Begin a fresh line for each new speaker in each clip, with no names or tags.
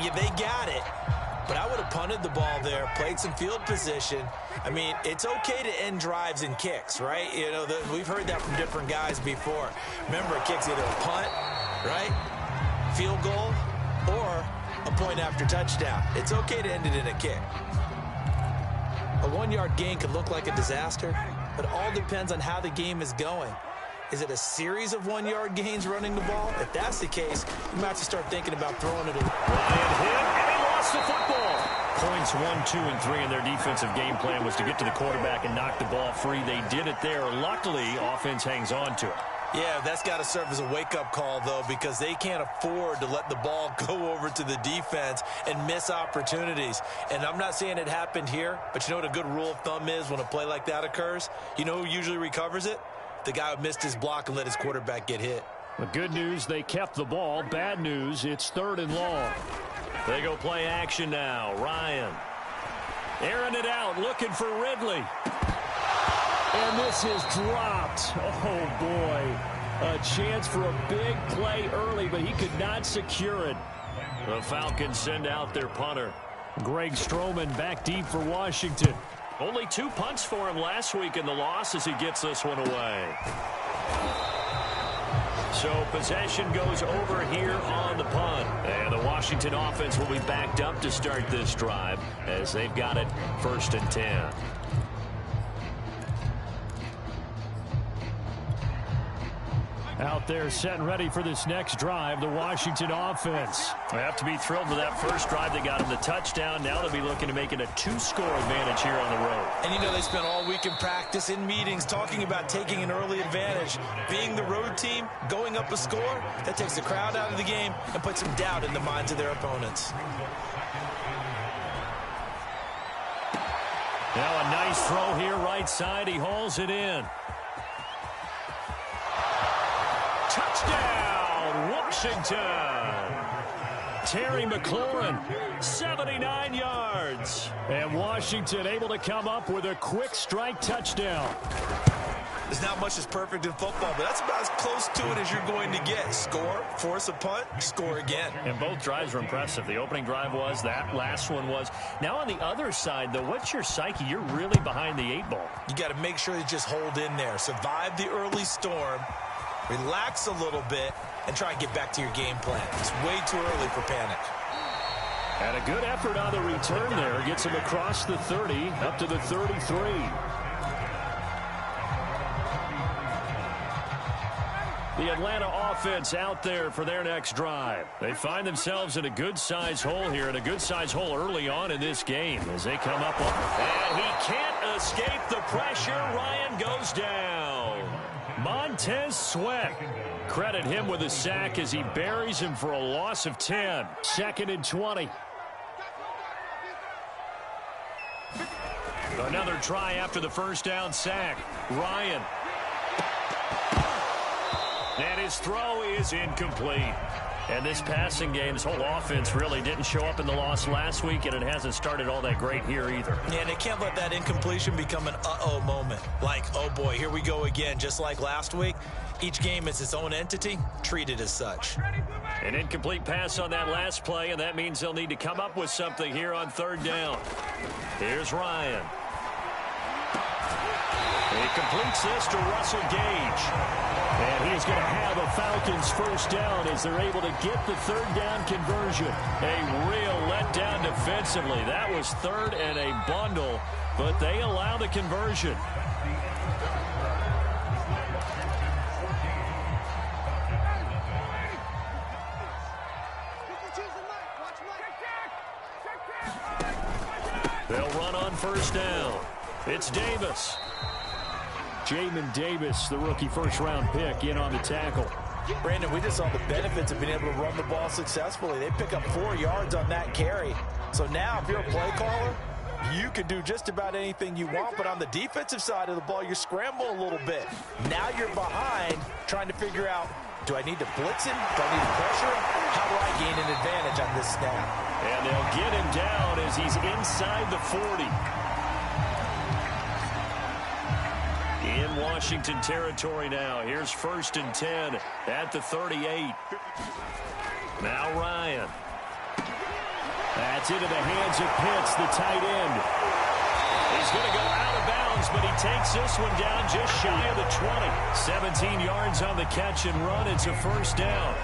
Yeah, they got it. But I would have punted the ball there, played some field position. I mean, it's okay to end drives and kicks, right? You know, we've heard that from different guys before. Remember, a kick's either a punt, right, field goal, or a point after touchdown. It's okay to end it in a kick. A 1-yard gain could look like a disaster, but it all depends on how the game is going. Is it a series of 1-yard gains running the ball? If that's the case, you might have to start thinking about throwing it.
Ryan hit, and he lost the football. Points 1, 2, and 3 in their defensive game plan was to get to the quarterback and knock the ball free. They did it there. Luckily, offense hangs on to it.
Yeah, that's got to serve as a wake-up call, though, because they can't afford to let the ball go over to the defense and miss opportunities. And I'm not saying it happened here, but you know what a good rule of thumb is when a play like that occurs? You know who usually recovers it? The guy who missed his block and let his quarterback get hit.
The good news, they kept the ball. Bad news, it's 3rd and long. They go play action now. Ryan airing it out, looking for Ridley. And this is dropped. Oh, boy. A chance for a big play early, but he could not secure it. The Falcons send out their punter. Greg Stroman back deep for Washington. Only 2 punts for him last week in the loss as he gets this one away. So possession goes over here on the punt. And the Washington offense will be backed up to start this drive as they've got it 1st and 10. Out there set and ready for this next drive, the Washington offense. They have to be thrilled with that first drive. They got him the touchdown. Now they'll be looking to make it a 2-score advantage here on the road.
And you know, they spent all week in practice, in meetings, talking about taking an early advantage. Being the road team, going up a score, that takes the crowd out of the game and puts some doubt in the minds of their opponents.
Now a nice throw here right side. He hauls it in. Touchdown, Washington. Terry McLaurin, 79 yards. And Washington able to come up with a quick strike touchdown.
There's not much that's perfect in football, but that's about as close to it as you're going to get. Score, force a punt, score again.
And both drives were impressive. The opening drive was, that last one was. Now on the other side, though, what's your psyche? You're really behind the 8 ball.
You got to make sure you just hold in there. Survive the early storm. Relax a little bit and try and get back to your game plan. It's way too early for panic.
And a good effort on the return there. Gets him across the 30, up to the 33. The Atlanta offense out there for their next drive. They find themselves in a good-sized hole here, and a good-sized hole early on in this game as they come up on. And he can't escape the pressure. Ryan goes down. Montez Sweat. Credit him with a sack as he buries him for a loss of 10. 2nd and 20. Another try after the first down sack. Ryan. And his throw is incomplete. And this passing game, this whole offense really didn't show up in the loss last week, and it hasn't started all that great here either.
Yeah, and they can't let that incompletion become an uh-oh moment. Like, oh boy, here we go again, just like last week. Each game is its own entity, treated as such.
An incomplete pass on that last play, and that means they'll need to come up with something here on 3rd down. Here's Ryan. He completes this to Russell Gage. And he's going to have a Falcons first down as they're able to get the 3rd down conversion. A real letdown defensively. That was 3rd and a bundle, but they allow the conversion. They'll run on first down. It's Davis. Jamin Davis, the rookie first-round pick, in on the tackle.
Brandon, we just saw the benefits of being able to run the ball successfully. They pick up 4 yards on that carry. So now, if you're a play caller, you can do just about anything you want. But on the defensive side of the ball, you scramble a little bit. Now you're behind, trying to figure out, do I need to blitz him? Do I need to pressure him? How do I gain an advantage on this snap?
And they'll get him down as he's inside the 40. In Washington territory now. Here's 1st and 10 at the 38. Now Ryan. That's into the hands of Pitts, the tight end. He's going to go out of bounds, but he takes this one down just shy of the 20. 17 yards on the catch and run. It's a first down.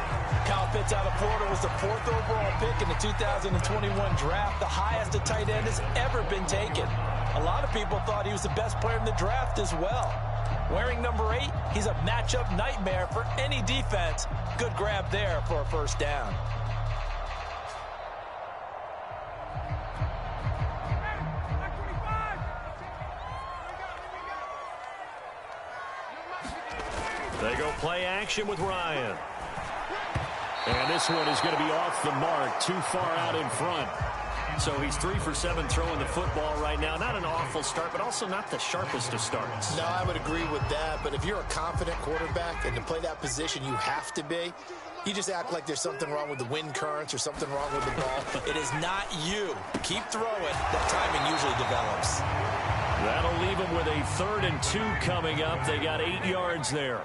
Kyle Pitts out of Florida was the 4th overall pick in the 2021 draft, the highest a tight end has ever been taken. A lot of people thought he was the best player in the draft as well. Wearing number 8, he's a matchup nightmare for any defense. Good grab there for a first down.
They go play action with Ryan. And this one is going to be off the mark, too far out in front. So he's 3 for 7 throwing the football right now. Not an awful start, but also not the sharpest of starts.
No, I would agree with that. But if you're a confident quarterback and to play that position you have to be, you just act like there's something wrong with the wind currents or something wrong with the ball.
It is not you. Keep throwing. That timing usually develops.
That'll leave them with a 3rd and 2 coming up. They got 8 yards there.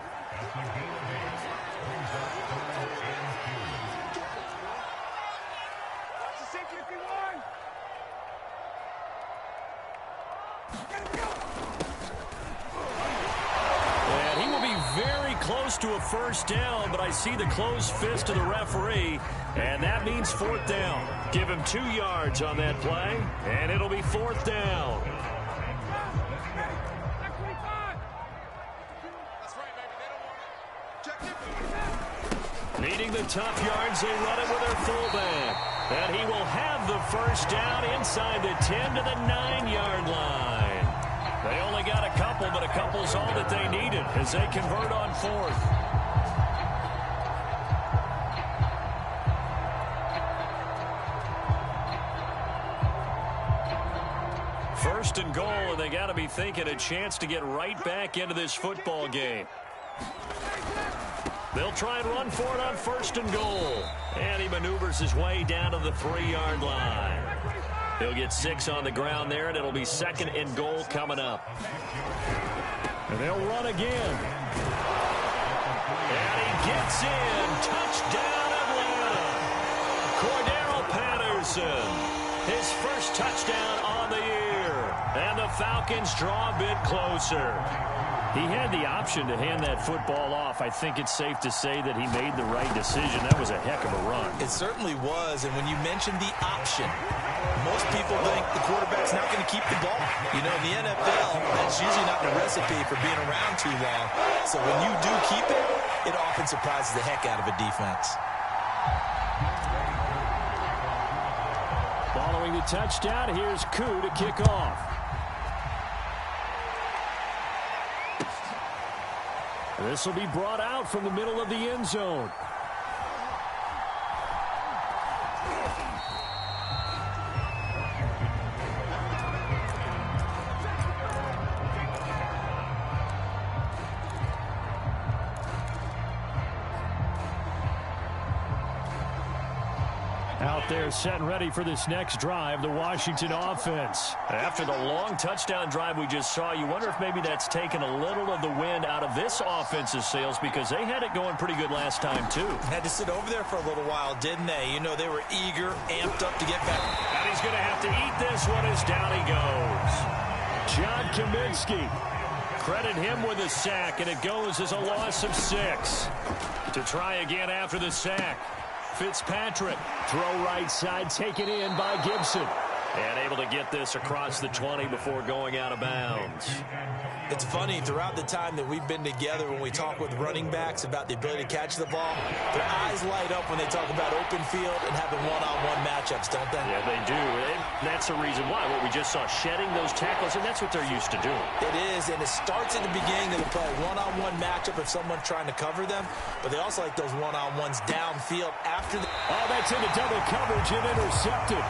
And he will be very close to a first down, but I see the closed fist of the referee, and that means 4th down. Give him 2 yards on that play, and it'll be 4th down. Needing the tough yards, they run it with their fullback. And he will have the first down inside the 10 to the 9-yard line. They only got a couple, but a couple's all that they needed as they convert on 4th. First and goal, and they got to be thinking a chance to get right back into this football game. They'll try and run for it on 1st and goal. And he maneuvers his way down to the 3-yard line. He'll get 6 on the ground there, and it'll be 2nd and goal coming up. And they'll run again. And he gets in. Touchdown, Atlanta. Cordero Patterson. His first touchdown on the year. And the Falcons draw a bit closer. He had the option to hand that football off. I think it's safe to say that he made the right decision. That was a heck of a run.
It certainly was, and when you mentioned the option, most people think the quarterback's not going to keep the ball. You know, in the NFL, that's usually not the recipe for being around too long. So when you do keep it, it often surprises the heck out of a defense.
Following the touchdown, here's Koo to kick off. This will be brought out from the middle of the end zone. Out there set and ready for this next drive, the Washington offense. After the long touchdown drive we just saw, you wonder if maybe that's taken a little of the wind out of this offense's sails because they had it going pretty good last time, too.
Had to sit over there for a little while, didn't they? You know, they were eager, amped up to get back.
And he's going to have to eat this one as down he goes. John Kaminsky. Credit him with a sack, and it goes as a loss of 6. To try again after the sack. Fitzpatrick, throw right side, taken in by Gibson. And able to get this across the 20 before going out of bounds.
It's funny, throughout the time that we've been together, when we talk with running backs about the ability to catch the ball, their eyes light up when they talk about open field and having one-on-one matchups, don't they?
Yeah, they do. And that's the reason why. What we just saw, shedding those tackles, and that's what they're used to doing.
It is, and it starts at the beginning of the play. One-on-one matchup if someone's trying to cover them, but they also like those one-on-ones downfield after the...
Oh, that's into double coverage and intercepted.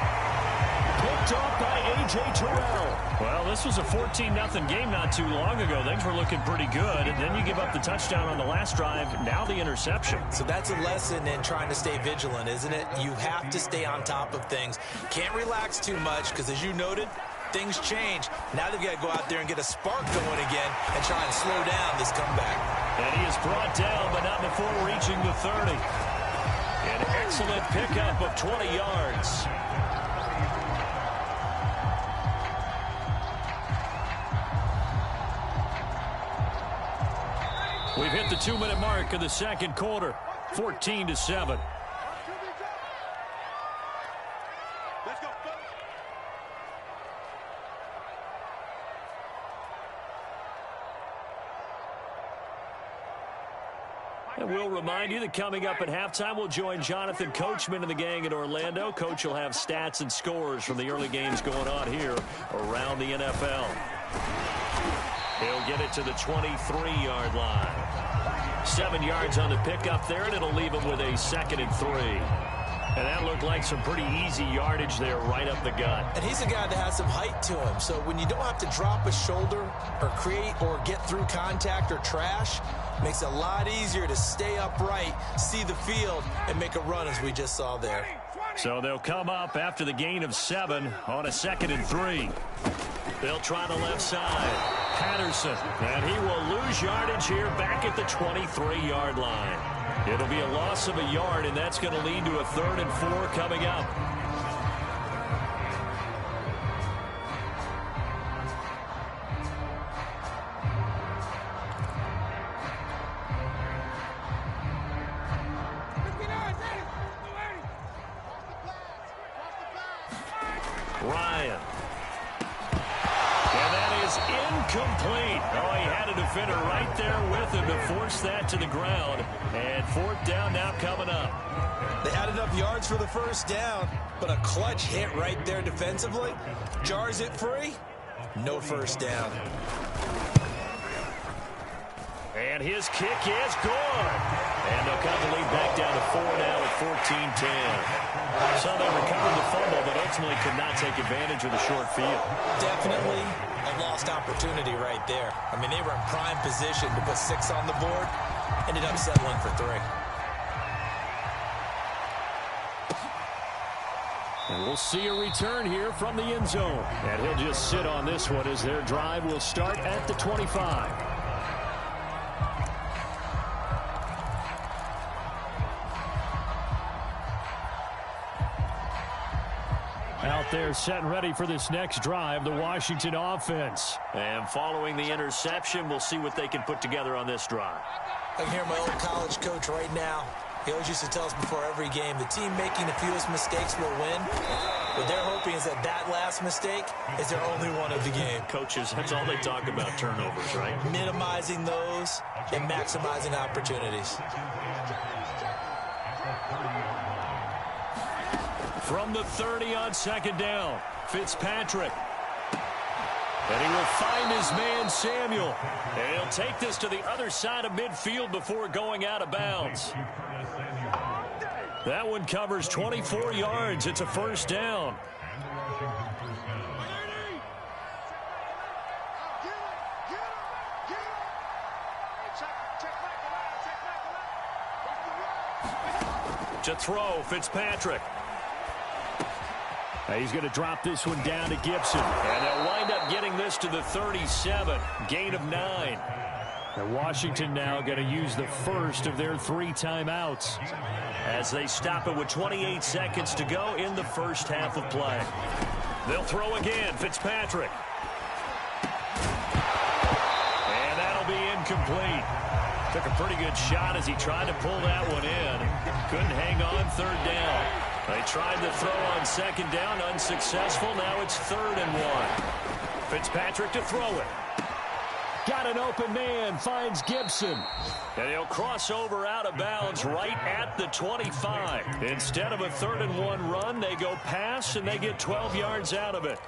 Picked off by A.J. Terrell. Well, this was a 14-0 game not too long ago. Things were looking pretty good, and then you give up the touchdown on the last drive, now the interception.
So that's a lesson in trying to stay vigilant, isn't it? You have to stay on top of things. Can't relax too much because, as you noted, things change. Now they've got to go out there and get a spark going again and try and slow down this comeback.
And he is brought down, but not before reaching the 30. An excellent pickup of 20 yards. We've hit the 2-minute mark of the second quarter, 14-7. And we'll remind you that coming up at halftime, we'll join Jonathan Coachman and the gang in Orlando. Coach will have stats and scores from the early games going on here around the NFL. He'll get it to the 23-yard line. 7 yards on the pickup there, and it'll leave him with a 2nd and 3. And that looked like some pretty easy yardage there right up the gut.
And he's a guy that has some height to him. So when you don't have to drop a shoulder or create or get through contact or trash, makes it a lot easier to stay upright, see the field, and make a run as we just saw there.
So they'll come up after the gain of 7 on a 2nd and 3. They'll try the left side. Patterson, and he will lose yardage here back at the 23-yard line. It'll be a loss of a yard, and that's going to lead to a 3rd and 4 coming up. Ryan. And that is incomplete. Oh, he had a defender right there with him to force that to the ground. And 4th down now coming up.
They had enough yards for the 1st down, but a clutch hit right there defensively. Jars it free. No 1st down.
And his kick is good. And they'll cut the lead back down to 4 now at 14-10. So they recovered the fumble, but ultimately could not take advantage of the short field.
Definitely a lost opportunity right there. I mean, they were in prime position to put 6 on the board. Ended up settling for 3.
And we'll see a return here from the end zone. And he'll just sit on this one as their drive will start at the 25. Out there set and ready for this next drive, the Washington offense. And following the interception, we'll see what they can put together on this drive.
I can hear my old college coach right now. He always used to tell us before every game, the team making the fewest mistakes will win. What they're hoping is that that last mistake is their only one of the game.
Coaches, that's all they talk about, turnovers, right?
Minimizing those and maximizing opportunities.
From the 30 on 2nd down, Fitzpatrick. And he will find his man, Samuel. And he'll take this to the other side of midfield before going out of bounds. That one covers 24 yards. It's a 1st down. To throw, Fitzpatrick. He's going to drop this one down to Gibson. And they'll wind up getting this to the 37. Gain of 9. And Washington now going to use the first of their 3 timeouts as they stop it with 28 seconds to go in the 1st half of play. They'll throw again. Fitzpatrick. And that'll be incomplete. Took a pretty good shot as he tried to pull that one in. Couldn't hang on 3rd down. They tried to throw on 2nd down, unsuccessful. Now it's 3rd and 1. Fitzpatrick to throw it. Got an open man, finds Gibson. And he'll cross over out of bounds right at the 25. Instead of a 3rd and 1 run, they go pass, and they get 12 yards out of it.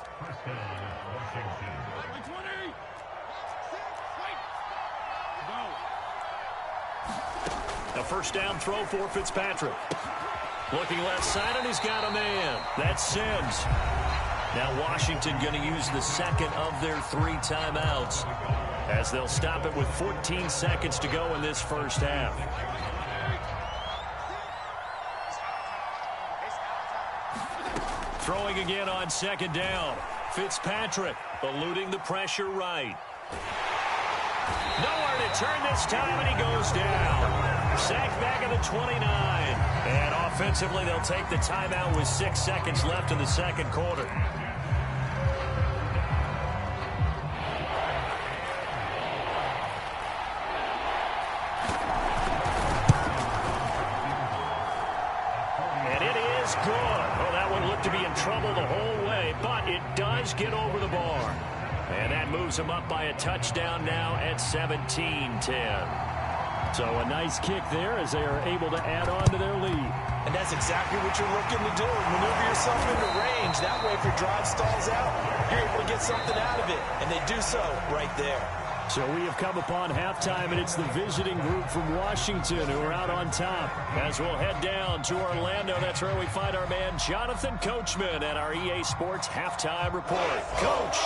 A 1st down throw for Fitzpatrick. Looking left side, and he's got a man. That's Sims. Now Washington going to use the 2nd of their 3 timeouts as they'll stop it with 14 seconds to go in this 1st half. Throwing again on 2nd down. Fitzpatrick eluding the pressure right. Nowhere to turn this time, and he goes down. Sacked back at the 29. And offensively, they'll take the timeout with 6 seconds left in the 2nd quarter. one looked to be in trouble the whole way, but it does get over the bar. And that moves them up by a touchdown now at 17-10. So a nice kick there as they are able to add on to their lead.
And that's exactly what you're looking to do. Maneuver yourself into range. That way, if your drive stalls out, you're able to get something out of it. And they do so right there.
So we have come upon halftime, and it's the visiting group from Washington who are out on top. As we'll head down to Orlando, that's where we find our man Jonathan Coachman at our EA Sports Halftime Report. Coach.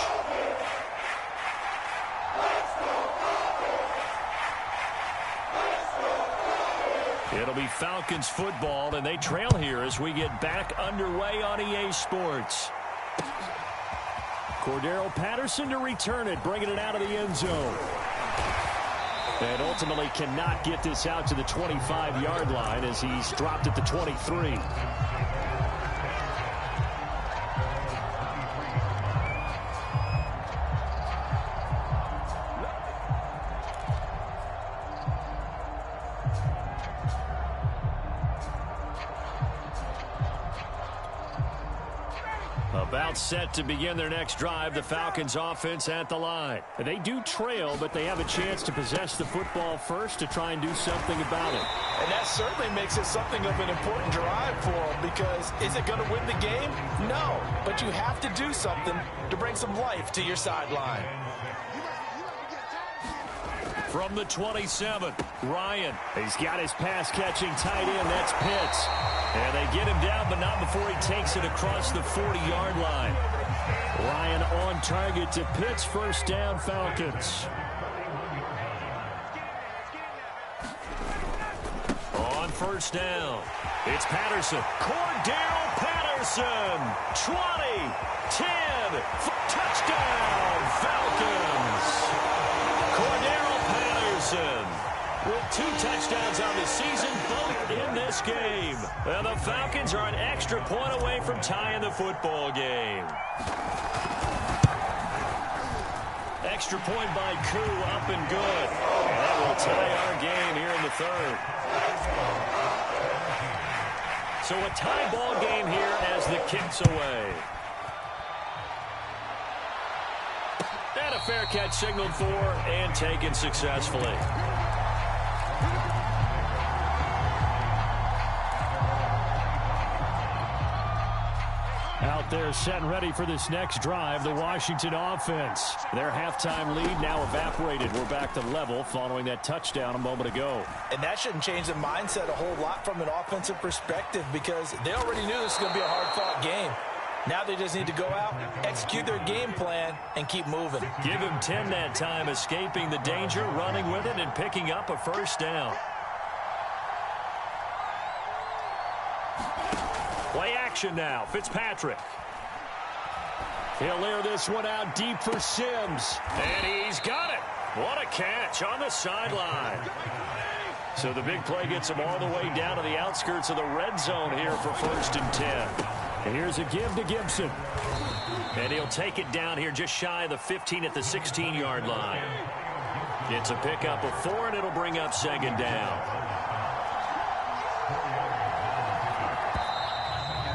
It'll be Falcons football, and they trail here as we get back underway on EA Sports. Cordero Patterson to return it, bringing it out of the end zone. And ultimately cannot get this out to the 25-yard line as he's dropped at the 23. About set to begin their next drive, the Falcons offense at the line. They do trail, but they have a chance to possess the football first to try and do something about it.
And that certainly makes it something of an important drive for them, because is it going to win the game? No, but you have to do something to bring some life to your sideline.
From the 27, Ryan. He's got his pass-catching tight end. That's Pitts. And they get him down, but not before he takes it across the 40-yard line. Ryan on target to Pitts. First down, Falcons. On first down, it's Patterson. Cordero Patterson. 20, 10, touchdown, Falcons. Cordero Patterson with 2 touchdowns on the season, both in this game. And the Falcons are an extra point away from tying the football game. Extra point by Koo, up and good. And that will tie our game here in the third. So a tie ball game here as the kick's away. And a fair catch signaled for and taken successfully. Out there set and ready for this next drive, the Washington offense. Their halftime lead now evaporated. We're back to level following that touchdown a moment ago.
And that shouldn't change the mindset a whole lot from an offensive perspective, because they already knew this was going to be a hard-fought game. Now they just need to go out, execute their game plan, and keep moving.
Give him 10 that time, escaping the danger, running with it, and picking up a first down. Play action now. Fitzpatrick. He'll air this one out deep for Sims. And he's got it. What a catch on the sideline. So the big play gets him all the way down to the outskirts of the red zone here for 1st and 10. And here's a give to Gibson. And he'll take it down here just shy of the 15 at the 16-yard line. It's a pickup of 4, and it'll bring up 2nd down.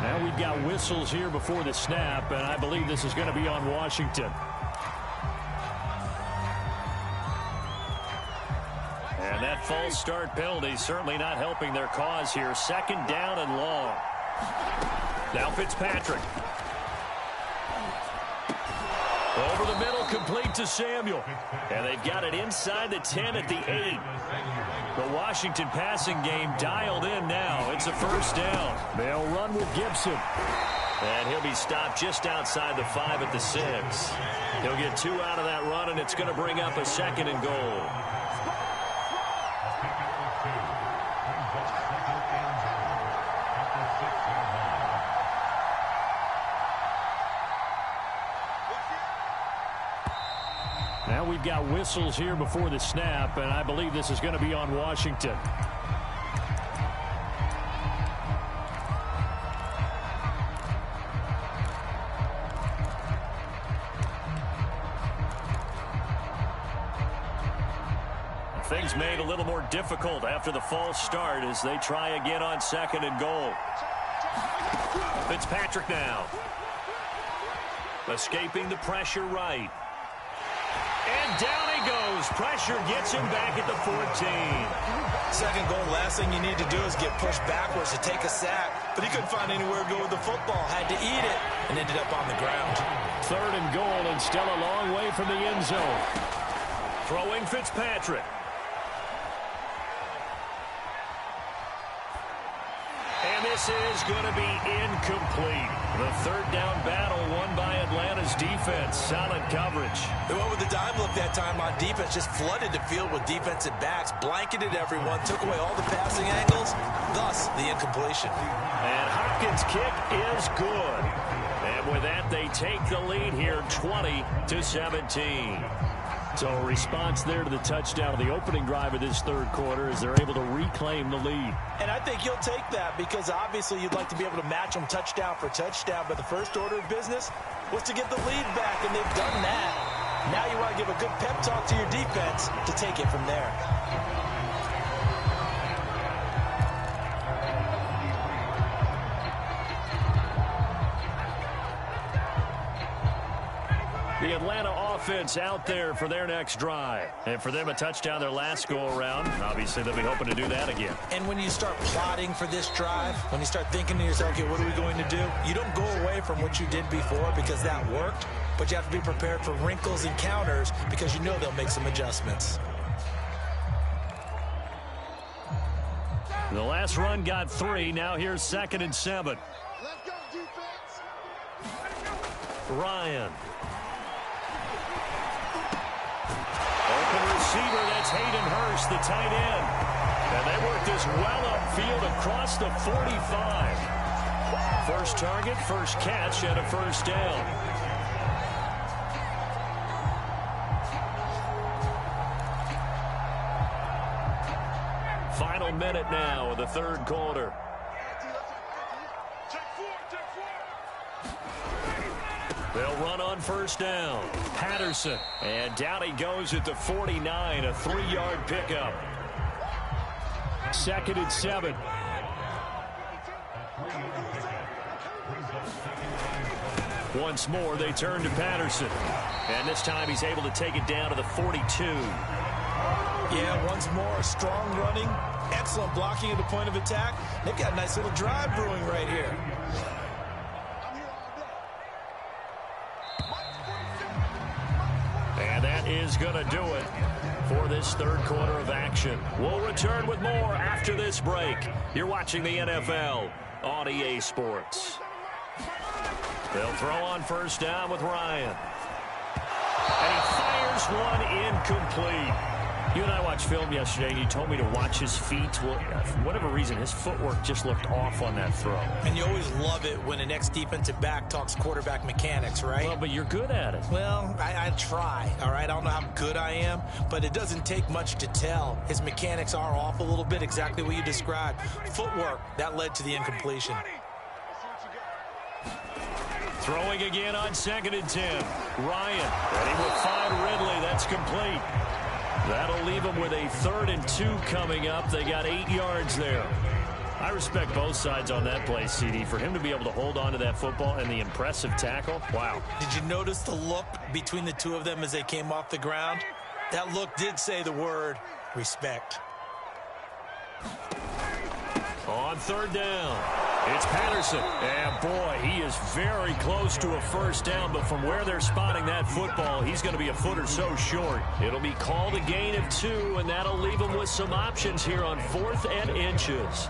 Now we've got whistles here before the snap, and I believe this is going to be on Washington. And that false start penalty certainly not helping their cause here. 2nd down and long. Now Fitzpatrick. Over the middle, complete to Samuel. And they've got it inside the 10 at the 8. The Washington passing game dialed in now. It's a first down. They'll run with Gibson. And he'll be stopped just outside the 5 at the 6. He'll get 2 out of that run, and it's going to bring up a 2nd and goal. Now we've got whistles here before the snap, and I believe this is going to be on Washington. Things made a little more difficult after the false start as they try again on 2nd and goal. Fitzpatrick now. Escaping the pressure right. And down he goes. Pressure gets him back at the 14.
Second goal, last thing you need to do is get pushed backwards to take a sack. But he couldn't find anywhere to go with the football. Had to eat it and ended up on the ground.
Third and goal and still a long way from the end zone. Throwing Fitzpatrick. And this is going to be incomplete. The third down battle won by Atlanta's defense. Solid coverage.
They went with the dime look that time on defense. Just flooded the field with defensive backs. Blanketed everyone. Took away all the passing angles. Thus, the incompletion.
And Hopkins' kick is good. And with that, they take the lead here 20-17. So a response there to the touchdown of the opening drive of this third quarter as they're able to reclaim the lead.
And I think you'll take that because obviously you'd like to be able to match them touchdown for touchdown. But the first order of business was to get the lead back, and they've done that. Now you want to give a good pep talk to your defense to take it from there.
The Atlanta offense out there for their next drive. And for them, a touchdown their last go-around. Obviously, they'll be hoping to do that again.
And when you start plotting for this drive, when you start thinking to yourself, okay, what are we going to do? You don't go away from what you did before because that worked, but you have to be prepared for wrinkles and counters because you know they'll make some adjustments.
The last run got 3. Now here's 2nd and 7.
Let's go, defense.
Ryan. Open receiver, that's Hayden Hurst, the tight end. And they work this well upfield across the 45. First target, first catch, and a first down. Final minute now of the third quarter. They'll run on first down. Patterson. And down he goes at the 49. A 3-yard pickup. 2nd and 7. Once more, they turn to Patterson. And this time he's able to take it down to the 42.
Yeah, once more, strong running. Excellent blocking at the point of attack. They've got a nice little drive brewing right here.
And that is going to do it for this third quarter of action. We'll return with more after this break. You're watching the NFL on EA Sports. They'll throw on first down with Ryan. And he fires one incomplete. You and I watched film yesterday, and you told me to watch his feet. Well, for whatever reason, his footwork just looked off on that throw.
And you always love it when an ex-defensive back talks quarterback mechanics, right?
Well, but you're good at it.
Well, I try, all right? I don't know how good I am, but it doesn't take much to tell. His mechanics are off a little bit, exactly what you described. Footwork, that led to the incompletion.
Throwing again on 2nd and 10. Ryan, and he will find Ridley. That's complete. That'll leave them with a 3rd and 2 coming up. They got 8 yards there. I respect both sides on that play, CD. For him to be able to hold on to that football and the impressive tackle, wow.
Did you notice the look between the two of them as they came off the ground? That look did say the word respect.
On 3rd down, it's Patterson. And, boy, he is very close to a first down. But from where they're spotting that football, he's going to be a foot or so short. It'll be called a gain of 2, and that'll leave him with some options here on 4th and inches.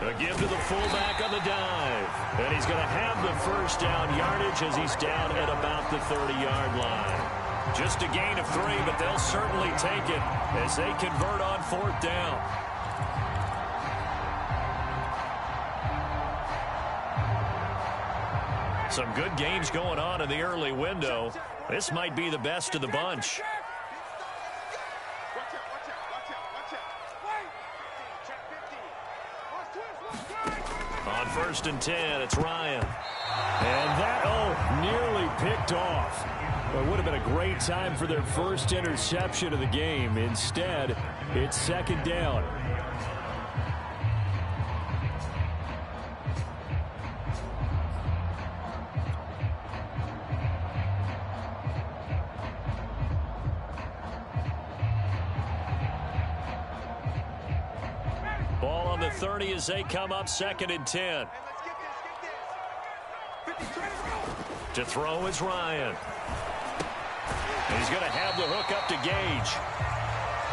A give to the fullback on the dive. And he's going to have the first down yardage as he's down at about the 30-yard line. Just a gain of 3, but they'll certainly take it as they convert on 4th down. Some good games going on in the early window. This might be the best of the bunch. On 1st and 10, it's Ryan. And that, nearly picked off. Well, it would have been a great time for their first interception of the game. Instead, it's second down. Ball on the 30 as they come up second and 10. To throw is Ryan. He's going to have the hook up to Gage.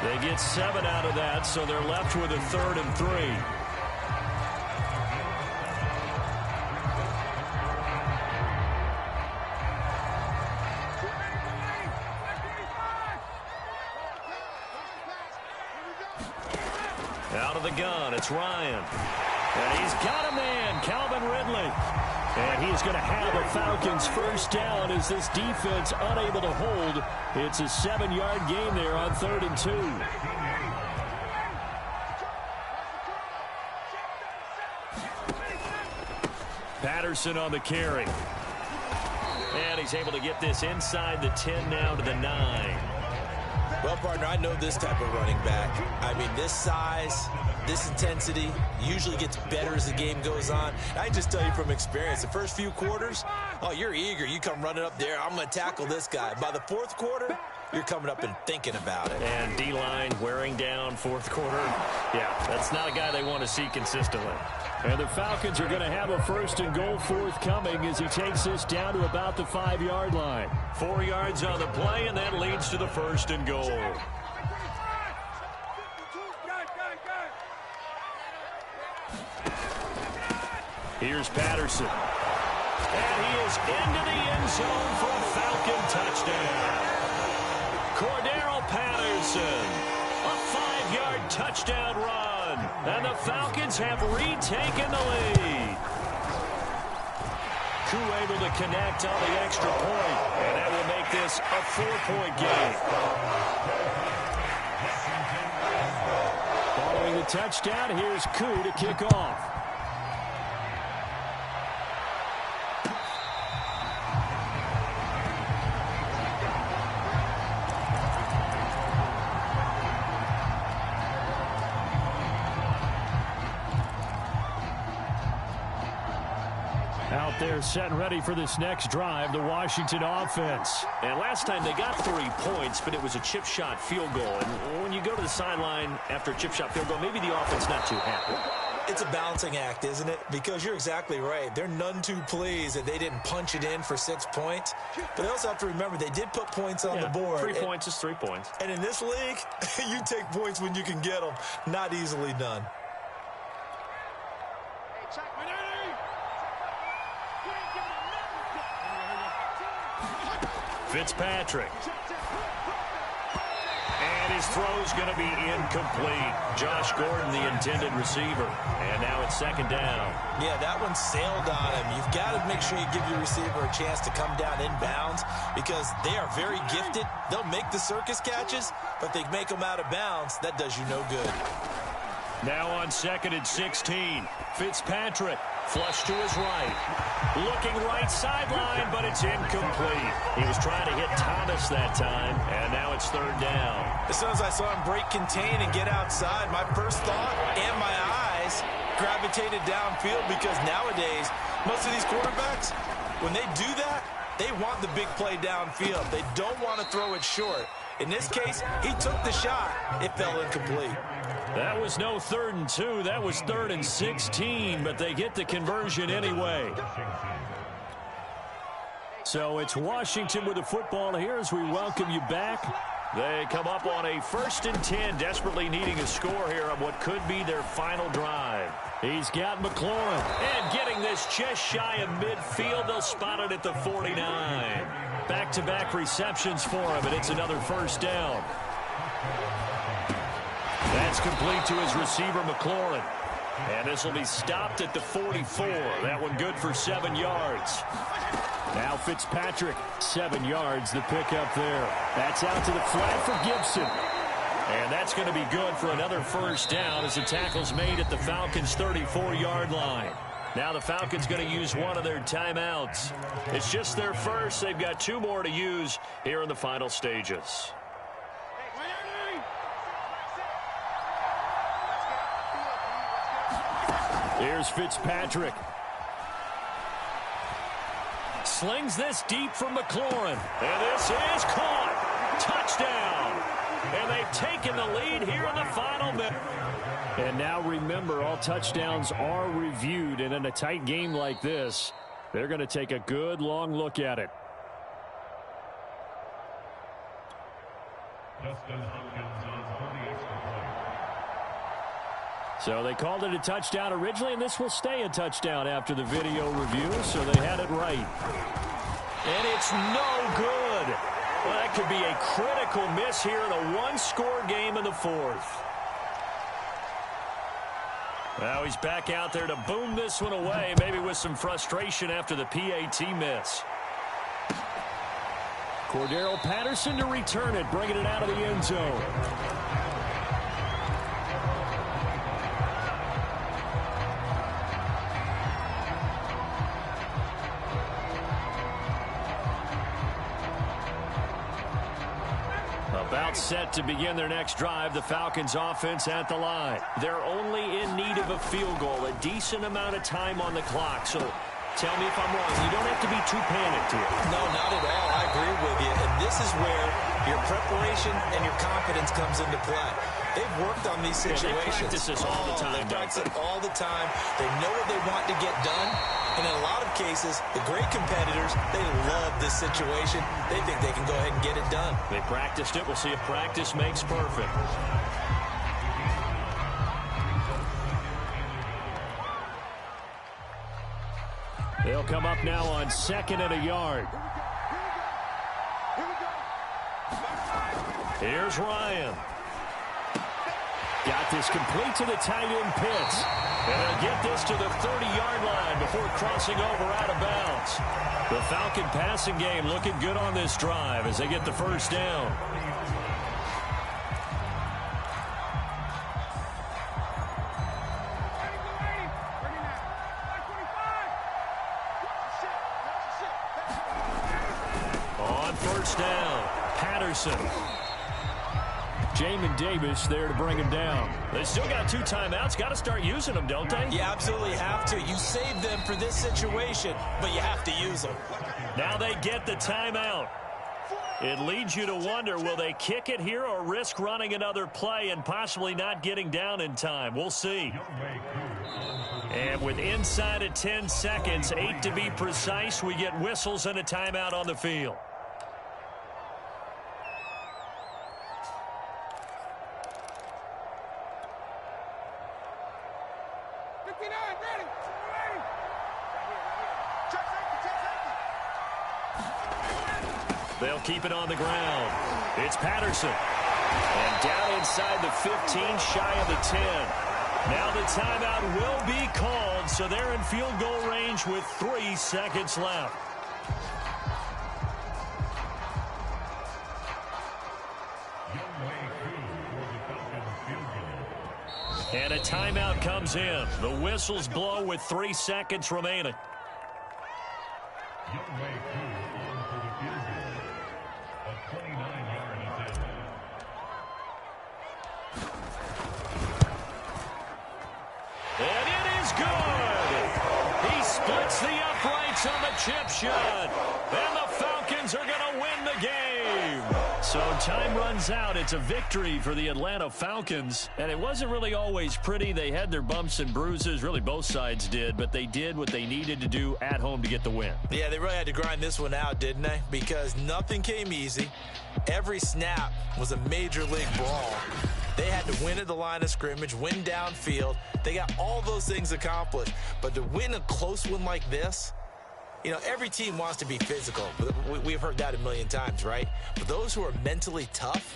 They get 7 out of that, so they're left with a 3rd and 3. Out of the gun, it's Ryan. And he's got a man, Calvin Ridley. And he's going to have a Falcons first down as this defense unable to hold. It's a 7-yard gain there on 3rd and 2. Patterson on the carry. And he's able to get this inside the 10 now to the 9.
Well, partner, I know this type of running back. I mean, this size, this intensity usually gets better as the game goes on. I just tell you from experience, the first few quarters, oh, you're eager. You come running up there, I'm going to tackle this guy. By the 4th quarter, you're coming up and thinking about it.
And D-line wearing down 4th quarter. Yeah, that's not a guy they want to see consistently. And the Falcons are going to have a 1st and goal forthcoming as he takes this down to about the 5-yard line. 4 yards on the play, and that leads to the 1st and goal. Here's Patterson. And he is into the end zone for a Falcon touchdown. Cordero Patterson. A 5-yard touchdown run. And the Falcons have retaken the lead. Koo able to connect on the extra point. And that will make this a 4-point game. Following the touchdown, here's Koo to kick off. Out there set and ready for this next drive, the Washington offense. And last time they got 3 points, but it was a chip shot field goal. And when you go to the sideline after a chip shot field goal, maybe the offense not too happy.
It's a balancing act, isn't it? Because you're exactly right. They're none too pleased that they didn't punch it in for 6 points. But they also have to remember they did put points on the board.
3 points is 3 points.
And in this league, you take points when you can get them. Not easily done.
Fitzpatrick. And his throw's going to be incomplete. Josh Gordon, the intended receiver. And now it's 2nd down.
Yeah, that one sailed on him. You've got to make sure you give your receiver a chance to come down inbounds because they are very gifted. They'll make the circus catches, but they make them out of bounds. That does you no good.
Now on 2nd and 16. Fitzpatrick. Flush to his right. Looking right sideline, but it's incomplete. He was trying to hit Thomas that time, and now it's 3rd down.
As soon as I saw him break contain and get outside, my first thought and my eyes gravitated downfield because nowadays, most of these quarterbacks, when they do that, they want the big play downfield. They don't want to throw it short. In this case, he took the shot. It fell incomplete.
That was no 3rd and 2. That was 3rd and 16, but they get the conversion anyway. So it's Washington with the football here as we welcome you back. They come up on a 1st and 10, desperately needing a score here on what could be their final drive. He's got McLaurin. And getting this just shy of midfield, they'll spot it at the 49. Back-to-back receptions for him, and it's another 1st down. That's complete to his receiver, McLaurin. And this will be stopped at the 44. That one good for 7 yards. Now Fitzpatrick, 7 yards, the pickup there. That's out to the flat for Gibson. And that's going to be good for another 1st down as the tackle's made at the Falcons' 34-yard line. Now the Falcons going to use one of their timeouts. It's just their first. They've got 2 more to use here in the final stages. Here's Fitzpatrick. Slings this deep from McLaurin. And this is caught. Touchdown. And they've taken the lead here in the final minute. And now remember, all touchdowns are reviewed. And in a tight game like this, they're going to take a good long look at it. So they called it a touchdown originally, and this will stay a touchdown after the video review, so they had it right. And it's no good. Well, that could be a critical miss here in a one-score game in the fourth. Now he's back out there to boom this one away, maybe with some frustration after the PAT miss. Cordero Patterson to return it, bringing it out of the end zone. About set to begin their next drive, the Falcons offense at the line. They're only in need of a field goal, a decent amount of time on the clock. So tell me if I'm wrong. You don't have to be too panicked here.
No, not at all. I agree with you. And this is where your preparation and your confidence comes into play. They've worked on these situations.
Yeah, they practice this all the time.
They practice it all the time. They know what they want to get done. And in a lot of cases, the great competitors, they love this situation. They think they can go ahead and get it done.
They practiced it. We'll see if practice makes perfect. They'll come up now on 2nd and a yard. Here's Ryan. Got this complete to the tight end Pitts. And they'll get this to the 30-yard line before crossing over out of bounds. The Falcon passing game looking good on this drive as they get the first down. On first down, Patterson. Jamin Davis there to bring him down. They still got 2 timeouts. Got to start using them, don't they?
You absolutely have to. You save them for this situation, but you have to use them.
Now they get the timeout. It leads you to wonder, will they kick it here or risk running another play and possibly not getting down in time? We'll see. And with inside of 10 seconds, 8 to be precise, we get whistles and a timeout on the field. They'll keep it on the ground. It's Patterson. And down inside the 15, shy of the 10. Now the timeout will be called, so they're in field goal range with 3 seconds left. And a timeout comes in. The whistles blow with 3 seconds remaining. And it is good. He splits the uprights on the chip shot. And the Falcons are going to win the game. So time runs out. It's a victory for the Atlanta Falcons. And it wasn't really always pretty. They had their bumps and bruises. Really, both sides did. But they did what they needed to do at home to get the win.
Yeah, they really had to grind this one out, didn't they? Because nothing came easy. Every snap was a major league brawl. They had to win at the line of scrimmage, win downfield. They got all those things accomplished. But to win a close one like this, you know, every team wants to be physical. We've heard that a million times, right? But those who are mentally tough,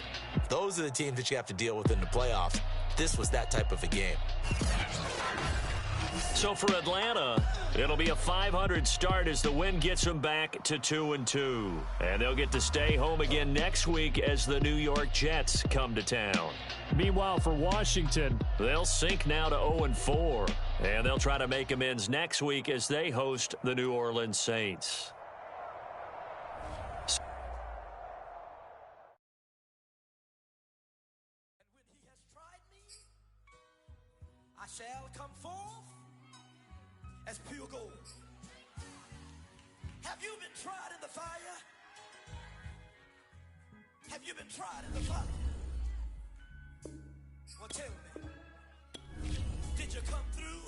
those are the teams that you have to deal with in the playoffs. This was that type of a game.
So for Atlanta, it'll be a .500 start as the win gets them back to 2-2. And they'll get to stay home again next week as the New York Jets come to town.
Meanwhile, for Washington,
they'll sink now to 0-4. And they'll try to make amends next week as they host the New Orleans Saints.
I shall come forth as pure gold. Have you been tried in the fire? Have you been tried in the fire? Well, tell me, did you come through?